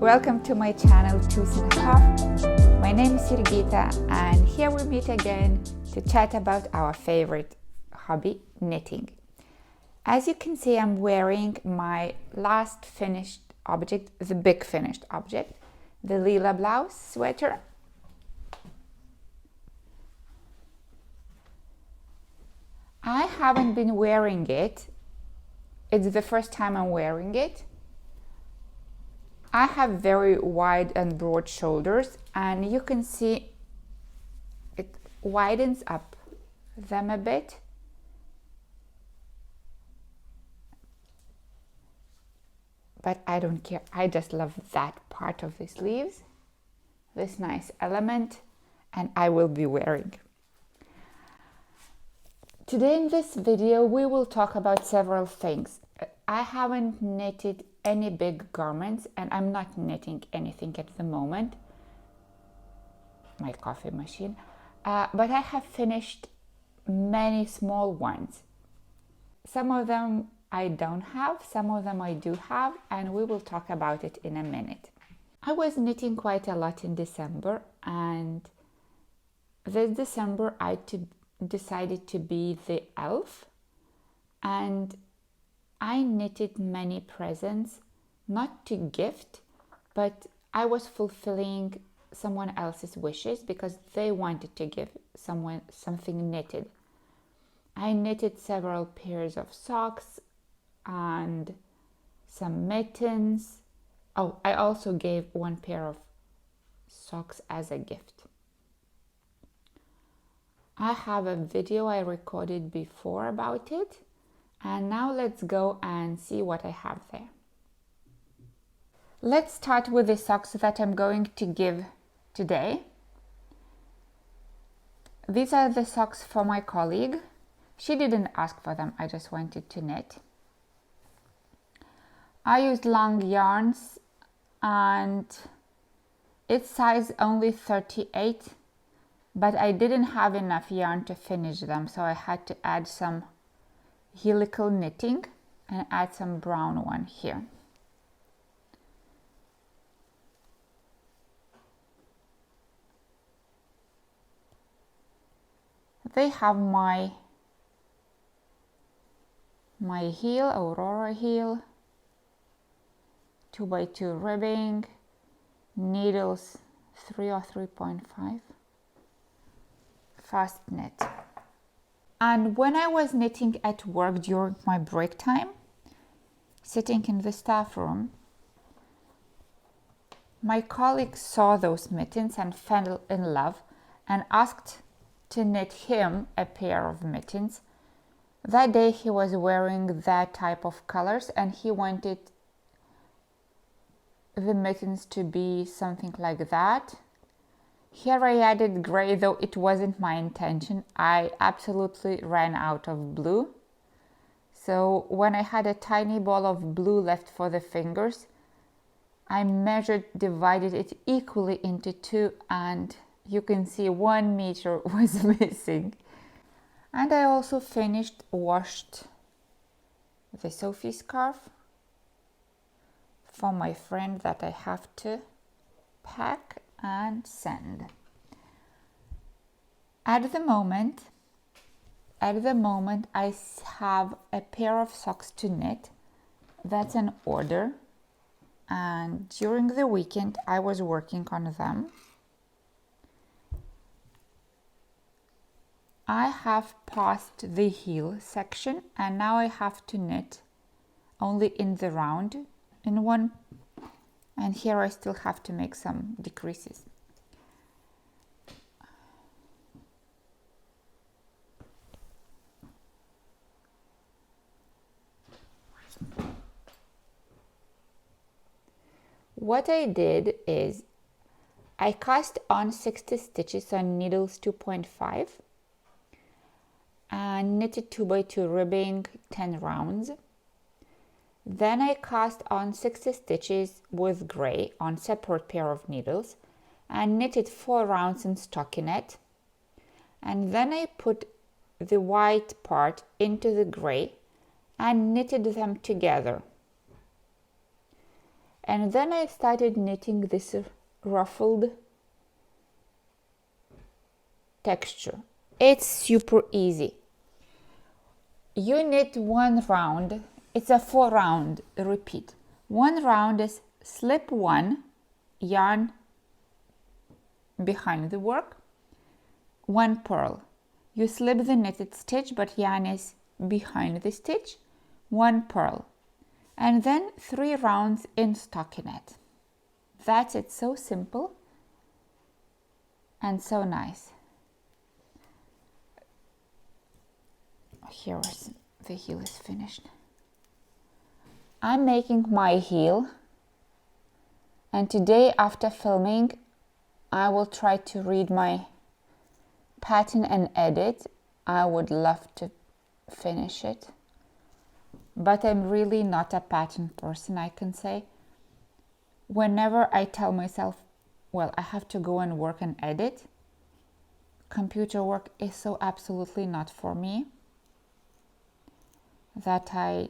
Welcome to my channel Tooth and Half. My name is Sirgita and here we meet again to chat about our favorite hobby, knitting. As you can see, I'm wearing my last finished object, the big finished object, the lila blouse sweater. I haven't been wearing it. It's the first time I'm wearing it. I have very wide and broad shoulders, and you can see it widens up them a bit. But I don't care. I just love that part of the sleeves, this nice element, and I will be wearing. Today in this video we will talk about several things. I haven't knitted any big garments and I'm not knitting anything at the moment. My coffee machine. But I have finished many small ones. Some of them I don't have, some of them I do have, and we will talk about it in a minute. I was knitting quite a lot in December, and this December I decided to be the elf, and I knitted many presents, not to gift, but I was fulfilling someone else's wishes because they wanted to give someone something knitted. I knitted several pairs of socks and some mittens. Oh, I also gave one pair of socks as a gift. I have a video I recorded before about it, and now let's go and see what I have there. Let's start with the socks that I'm going to give today. These are the socks for my colleague. She didn't ask for them, I just wanted to knit. I used long yarns and it's size only 38, but I didn't have enough yarn to finish them, so I had to add some helical knitting and add some brown one here. They have my heel, Aurora heel, 2x2 ribbing, needles 3 or 3.5, fast knit. And when I was knitting at work during my break time, sitting in the staff room, my colleague saw those mittens and fell in love and asked to knit him a pair of mittens. That day he was wearing that type of colors and he wanted the mittens to be something like that. Here I added gray, though it wasn't my intention. I absolutely ran out of blue. So when I had a tiny ball of blue left for the fingers, I divided it equally into two, and you can see 1 meter was missing. And I also washed the Sophie scarf for my friend that I have to pack and send. At the moment I have a pair of socks to knit. That's an order, and during the weekend I was working on them. I have passed the heel section and now I have to knit only in the round in one, and here I still have to make some decreases. What I did is I cast on 60 stitches on needles 2.5 and knitted 2x2 ribbing 10 rounds. Then I cast on 60 stitches with gray on separate pair of needles and knitted 4 rounds in stockinette, and then I put the white part into the gray and knitted them together. And then I started knitting this ruffled texture. It's super easy. You knit one round. It's a 4-round repeat. One round is slip one yarn behind the work, one purl. You slip the knitted stitch, but yarn is behind the stitch, one purl, and then 3 rounds in stockinette. That's it. So simple and so nice. Here's the heel is finished. I'm making my heel, and today after filming I will try to read my pattern and edit. I would love to finish it, but I'm really not a pattern person, I can say. Whenever I tell myself, well, I have to go and work and edit, computer work is so absolutely not for me that I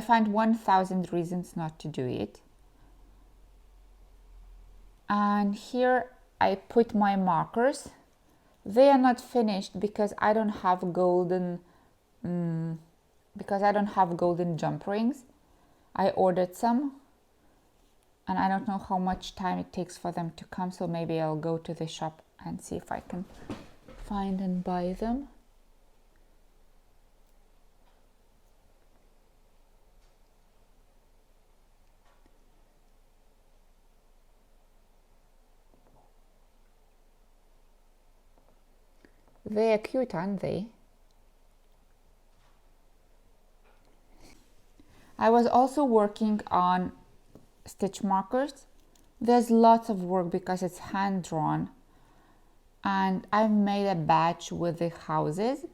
find 1,000 reasons not to do it. And here I put my markers. They are not finished because I don't have golden jump rings. I ordered some and I don't know how much time it takes for them to come, so maybe I'll go to the shop and see if I can find and buy them. They are cute, aren't they? I was also working on stitch markers. There's lots of work because it's hand drawn, and I've made a batch with the houses.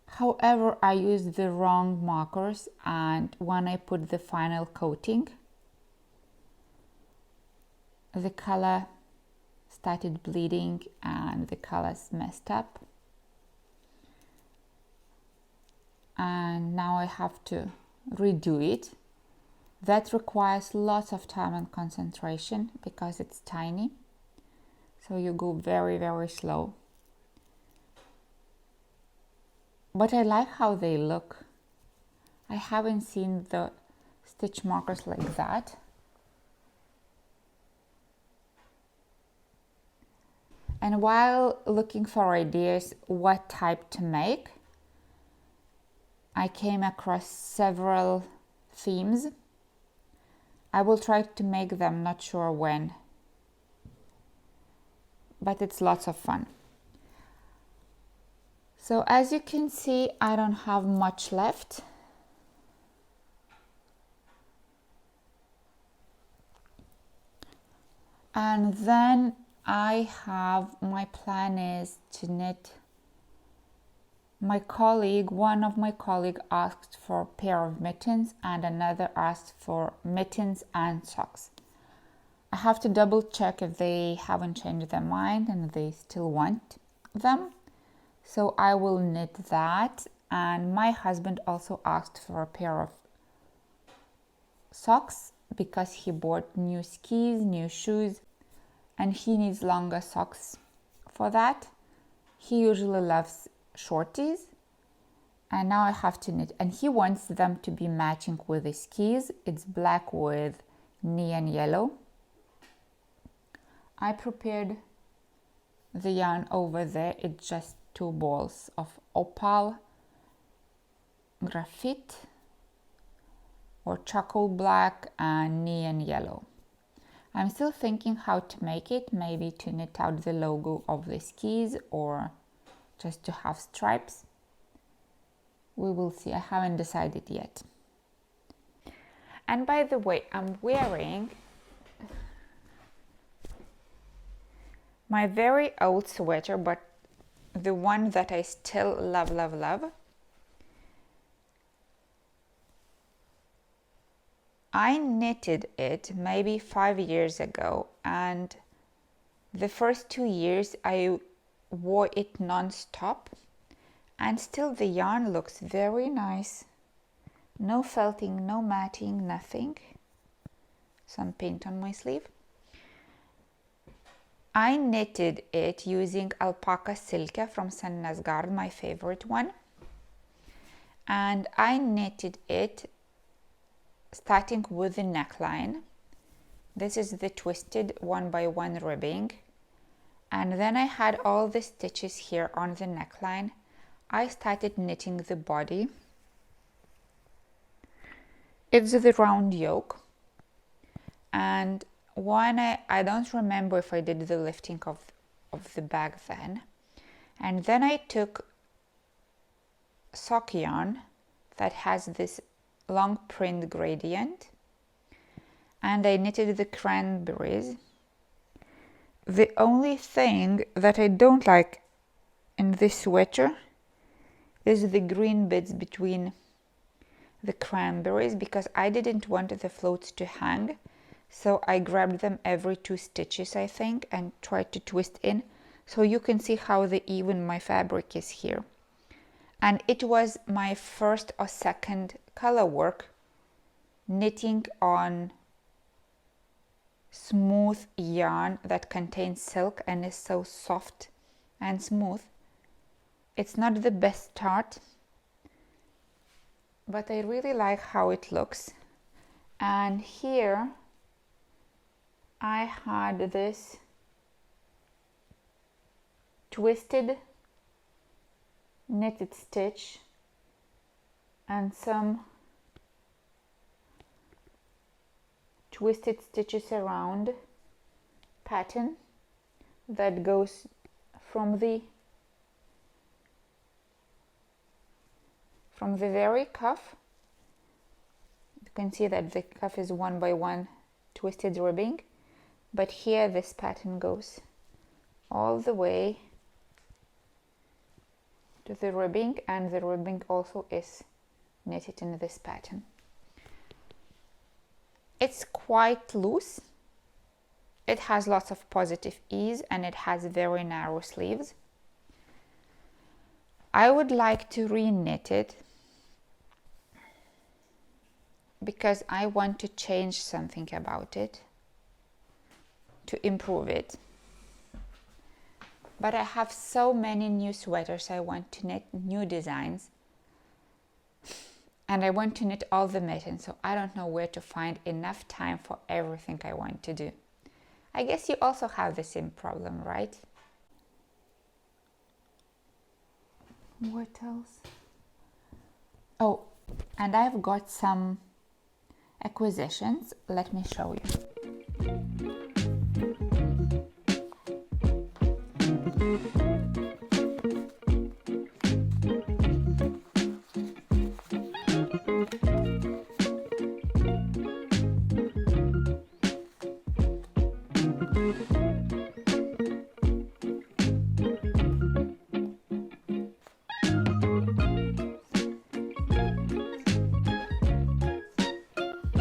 However, I used the wrong markers, and when I put the final coating, the color started bleeding and the colors messed up, and now I have to redo it. That requires lots of time and concentration because it's tiny, so you go very, very slow. But I like how they look. I haven't seen the stitch markers like that. And while looking for ideas what type to make, I came across several themes. I will try to make them, not sure when, but it's lots of fun. So as you can see, I don't have much left. And then my plan is to knit. One of my colleague asked for a pair of mittens and another asked for mittens and socks. I have to double check if they haven't changed their mind and they still want them. So I will knit that. And my husband also asked for a pair of socks because he bought new skis, new shoes, and he needs longer socks for that. He usually loves shorties, and now I have to knit, and he wants them to be matching with the skis. It's black with neon yellow. I prepared the yarn over there. It's just 2 balls of opal, graphite or charcoal black, and neon yellow. I'm still thinking how to make it, maybe to knit out the logo of the skis or just to have stripes. We will see. I haven't decided yet. And by the way, I'm wearing my very old sweater, but the one that I still love, love, love. I knitted it maybe 5 years ago, and the first 2 years I wore it non-stop, and still the yarn looks very nice. No felting, no matting, nothing. Some paint on my sleeve. I knitted it using alpaca silk from St. Nasgard, my favorite one. And I knitted it starting with the neckline. This is the twisted 1x1 ribbing. And then I had all the stitches here on the neckline. I started knitting the body. It's the round yoke. And when I don't remember if I did the lifting of the bag then. And then I took sock yarn that has this long print gradient, and I knitted the cranberries. The only thing that I don't like in this sweater is the green bits between the cranberries, because I didn't want the floats to hang. So I grabbed them every 2 stitches, I think, and tried to twist in. So you can see how even my fabric is here. And it was my first or second color work knitting on smooth yarn that contains silk and is so soft and smooth. It's not the best start, but I really like how it looks. And here I had this twisted knitted stitch and some twisted stitches around pattern that goes from the very cuff. You can see that the cuff is 1x1 twisted ribbing, but here this pattern goes all the way to the ribbing, and the ribbing also is knitted in this pattern. It's quite loose. It has lots of positive ease and it has very narrow sleeves. I would like to re-knit it because I want to change something about it to improve it. But I have so many new sweaters I want to knit, new designs, and I want to knit all the mittens, so I don't know where to find enough time for everything I want to do. I guess you also have the same problem, right? What else? Oh, and I've got some acquisitions. Let me show you.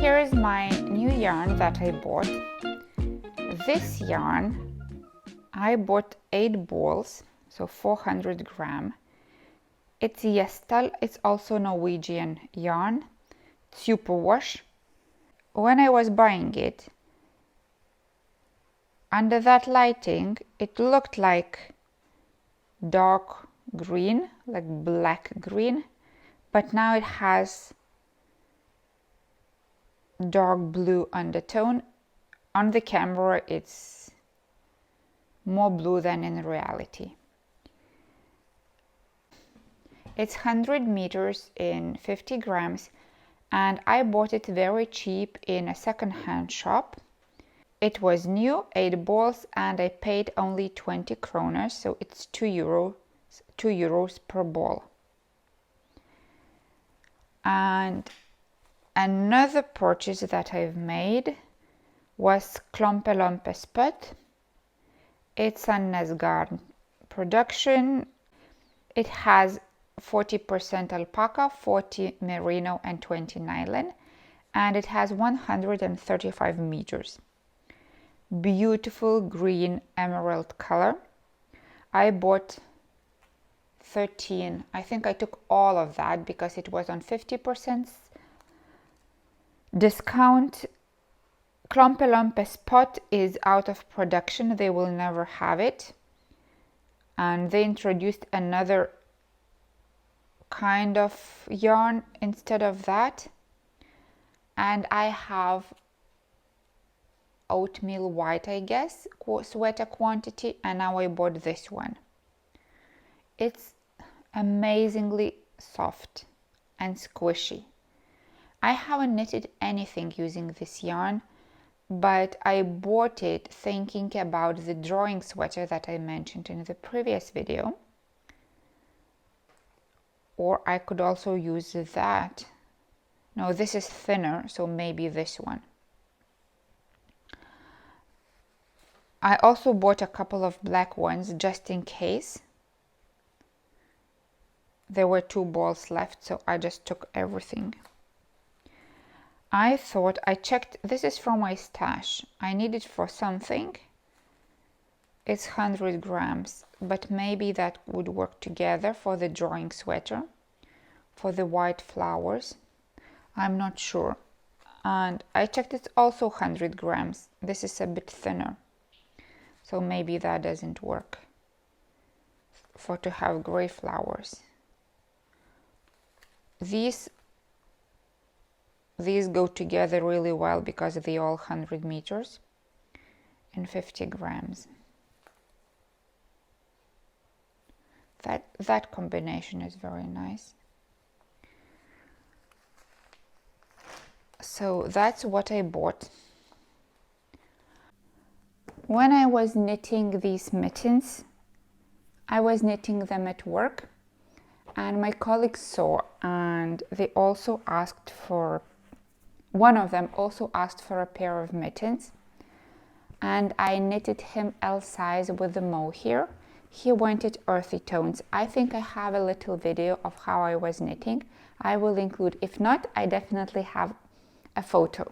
Here is my new yarn that I bought. This yarn, I bought 8 balls, so 400 gram. It's Gjestal, it's also Norwegian yarn, superwash. When I was buying it, under that lighting, it looked like dark green, like black green, but now it has dark blue undertone. On the camera it's more blue than in reality. It's 100 meters in 50 grams, and I bought it very cheap in a second-hand shop. It was new, 8 balls, and I paid only 20 kroners, so it's 2 euros per ball. And another purchase that I've made was Klompe Spot. It's a Nasgard production. It has 40% alpaca, 40 merino and 20 nylon, and it has 135 meters. Beautiful green emerald color. I bought 13. I think I took all of that because it was on 50% Discount Klompe spot is out of production. They will never have it. And they introduced another kind of yarn instead of that. And I have oatmeal white, I guess, sweater quantity, and now I bought this one. It's amazingly soft and squishy. I haven't knitted anything using this yarn, but I bought it thinking about the drawing sweater that I mentioned in the previous video. Or I could also use that. No, this is thinner, so maybe this one. I also bought a couple of black ones just in case. There were 2 balls left, so I just took everything. I thought, I checked, this is from my stash. I need it for something. It's 100 grams, but maybe that would work together for the drawing sweater, for the white flowers. I'm not sure. And I checked, it's also 100 grams. This is a bit thinner. So maybe that doesn't work for to have gray flowers. These go together really well because they all 100 meters and 50 grams. That combination is very nice. So that's what I bought. When I was knitting these mittens, I was knitting them at work, and my colleagues saw, and they also asked for, one of them also asked for a pair of mittens, and I knitted him L size with the mohair. He wanted earthy tones. I think I have a little video of how I was knitting. I will include, if not, I definitely have a photo.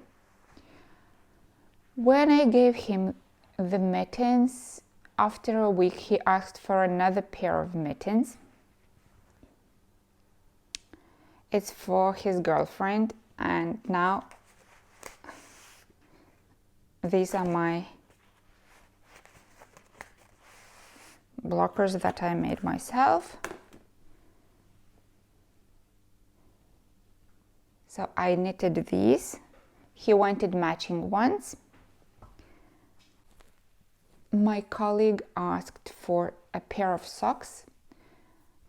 When I gave him the mittens, after a week he asked for another pair of mittens. It's for his girlfriend, and now these are my blockers that I made myself. So I knitted these. He wanted matching ones. My colleague asked for a pair of socks,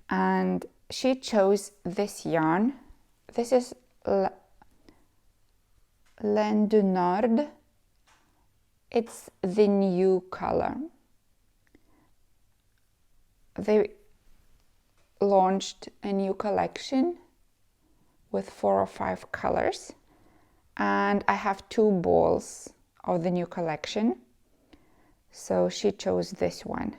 and she chose this yarn. This is Laine du Nord. It's the new color. They launched a new collection with 4 or 5 colors, and I have 2 balls of the new collection. So she chose this one.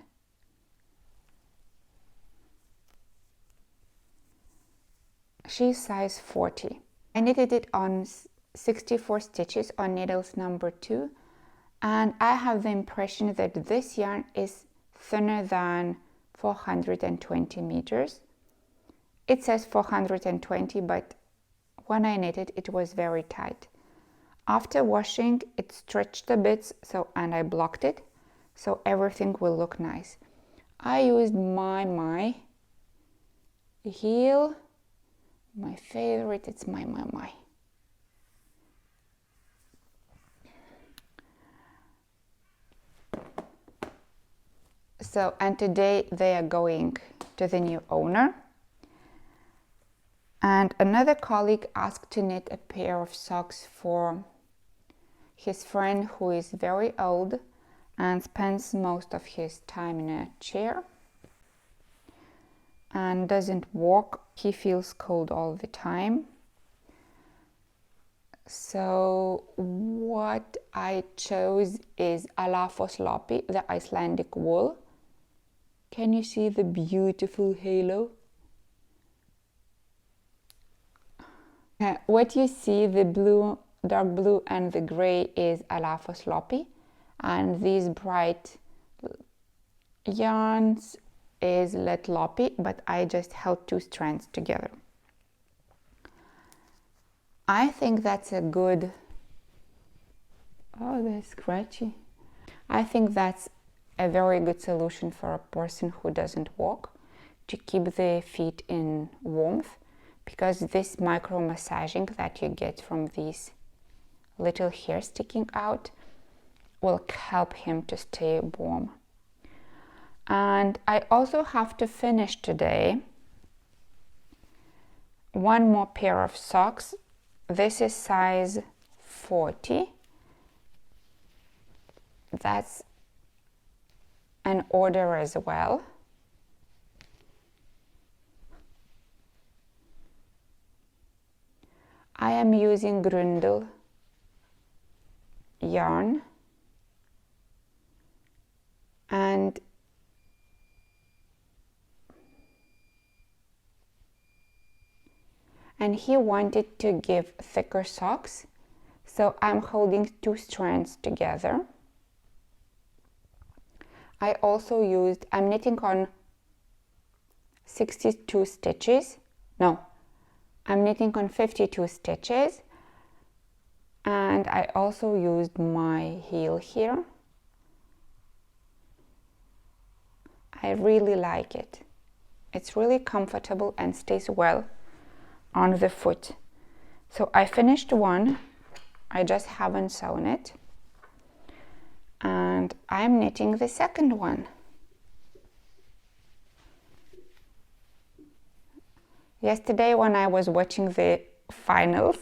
She's size 40. I knitted it on 64 stitches on needles number 2, and I have the impression that this yarn is thinner than 420 meters. It says 420, but when I knitted it was very tight. After washing, it stretched a bit, and I blocked it, so everything will look nice. I used my heel, my favorite, it's my. So, and today they are going to the new owner. And another colleague asked to knit a pair of socks for his friend who is very old and spends most of his time in a chair and doesn't walk. He feels cold all the time. So what I chose is Alafos Lopi, the Icelandic wool. Can you see the beautiful halo? What you see, the blue, dark blue and the gray is Alafos Lopi, and these bright yarns is Let Lopi, but I just held 2 strands together. I think that's a good... Oh, they're scratchy. I think that's a very good solution for a person who doesn't walk, to keep the feet in warmth, because this micro massaging that you get from these little hairs sticking out will help him to stay warm. And I also have to finish today one more pair of socks. This is size 40. That's an order as well. I am using Grundle yarn, and he wanted to give thicker socks, so I'm holding 2 strands together. I'm knitting on 62 stitches. No, I'm knitting on 52 stitches, and I also used my heel here. I really like it. It's really comfortable and stays well on the foot. So I finished one, I just haven't sewn it, and I'm knitting the second one. Yesterday when I was watching the finals,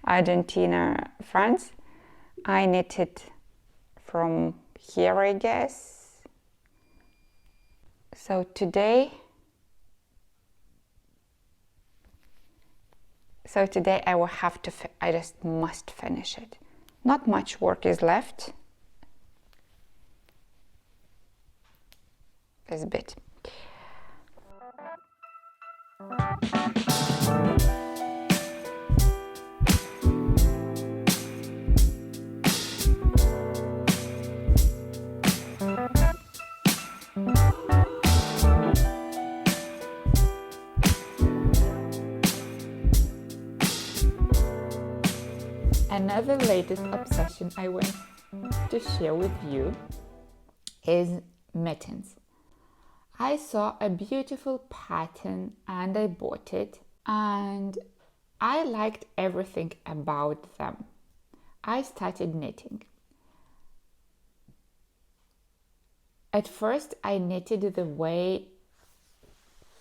Argentina, France, I knitted from here, I guess. So today I will have to, I just must finish it. Not much work is left. This bit. Another latest obsession I want to share with you is mittens. I saw a beautiful pattern and I bought it, and I liked everything about them. I started knitting. At first I knitted the way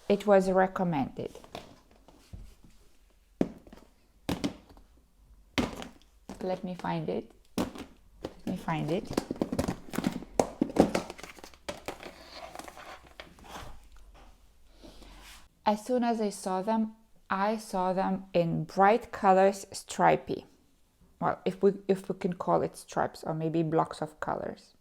it was recommended. Let me find it. As soon as I saw them in bright colors, stripy. Well, if we can call it stripes, or maybe blocks of colors.